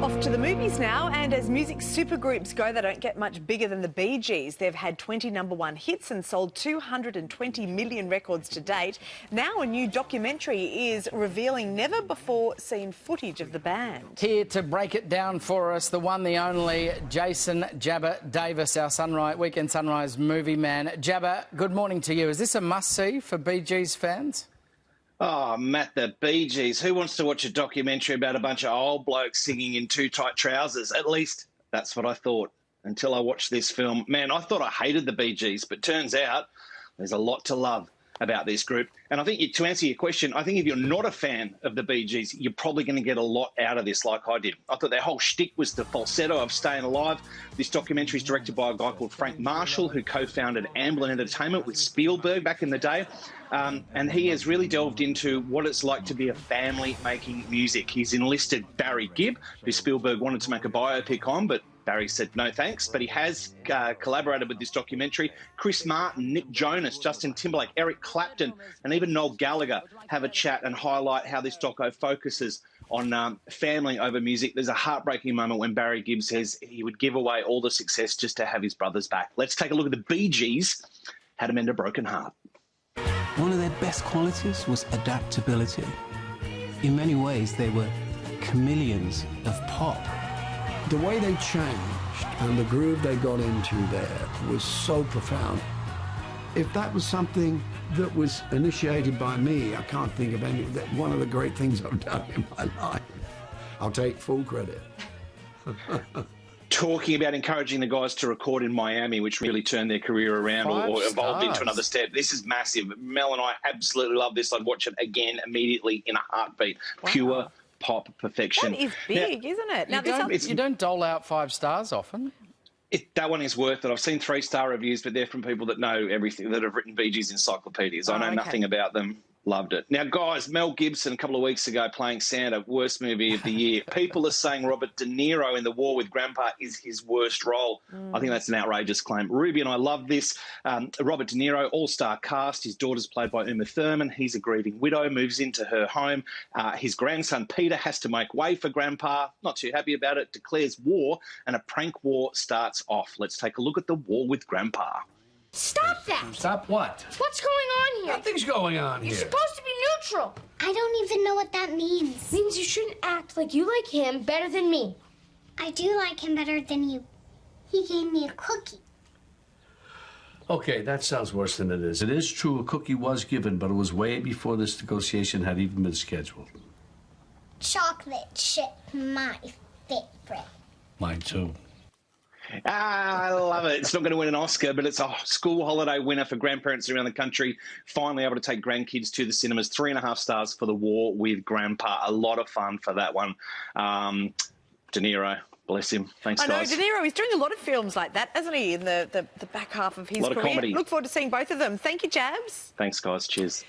Off to the movies now, and as music supergroups go, they don't get much bigger than the Bee Gees. They've had 20 #1 hits and sold 220 million records to date. Now a new documentary is revealing never-before-seen footage of the band. Here to break it down for us, the one, the only, Jason Jabba Davis, our Weekend Sunrise movie man. Jabba, good morning to you. Is this a must-see for Bee Gees fans? Oh, Matt, the Bee Gees. Who wants to watch a documentary about a bunch of old blokes singing in too tight trousers? At least that's what I thought until I watched this film. Man, I thought I hated the Bee Gees, but turns out there's a lot to love about this group. And I think, to answer your question, I think if you're not a fan of the Bee Gees, you're probably going to get a lot out of this like I did. I thought their whole shtick was the falsetto of staying alive. This documentary is directed by a guy called Frank Marshall, who co-founded Amblin Entertainment with Spielberg back in the day. And he has really delved into what it's like to be a family making music. He's enlisted Barry Gibb, who Spielberg wanted to make a biopic on, but Barry said no thanks. But he has collaborated with this documentary. Chris Martin, Nick Jonas, Justin Timberlake, Eric Clapton, and even Noel Gallagher have a chat and highlight how this doco focuses on family over music. There's a heartbreaking moment when Barry Gibb says he would give away all the success just to have his brothers back. Let's take a look at the Bee Gees, How to Mend a Broken Heart. One of their best qualities was adaptability. In many ways, they were chameleons of pop. The way they changed and the groove they got into there was so profound. If that was something that was initiated by me, I can't think of any. One of the great things I've done in my life. I'll take full credit. Talking about encouraging the guys to record in Miami, which really turned their career around or evolved into another step. This is massive. Mel and I absolutely love this. I'd watch it again immediately in a heartbeat. Wow. Pure pop perfection. That is big, isn't it? Now, you don't dole out 5 stars often. That one is worth it. I've seen 3-star reviews, but they're from people that know everything, that have written Bee Gees encyclopedias. I know nothing about them. Loved it. Now, guys, Mel Gibson a couple of weeks ago playing Santa, worst movie of the year. People are saying Robert De Niro in The War with Grandpa is his worst role. I think that's an outrageous claim. Ruby and I love this. Robert De Niro, all-star cast. His daughter's played by Uma Thurman. He's a grieving widow, moves into her home. His grandson, Peter, has to make way for Grandpa. Not too happy about it. Declares war, and a prank war starts off. Let's take a look at The War with Grandpa. Stop that! Stop what? What's going on here? Nothing's going on here. You're supposed to be neutral. I don't even know what that means. It means you shouldn't act like you like him better than me. I do like him better than you. He gave me a cookie. Okay, that sounds worse than it is. It is true a cookie was given, but it was way before this negotiation had even been scheduled. Chocolate chip, my favorite. Mine too. I love it. It's not going to win an Oscar, but it's a school holiday winner for grandparents around the country. Finally able to take grandkids to the cinemas. 3.5 stars for The War with Grandpa. A lot of fun for that one. De Niro, bless him. Thanks, guys. I know, De Niro, he's doing a lot of films like that, hasn't he, in the back half of his career. A lot of comedy. Look forward to seeing both of them. Thank you, Jabs. Thanks, guys. Cheers.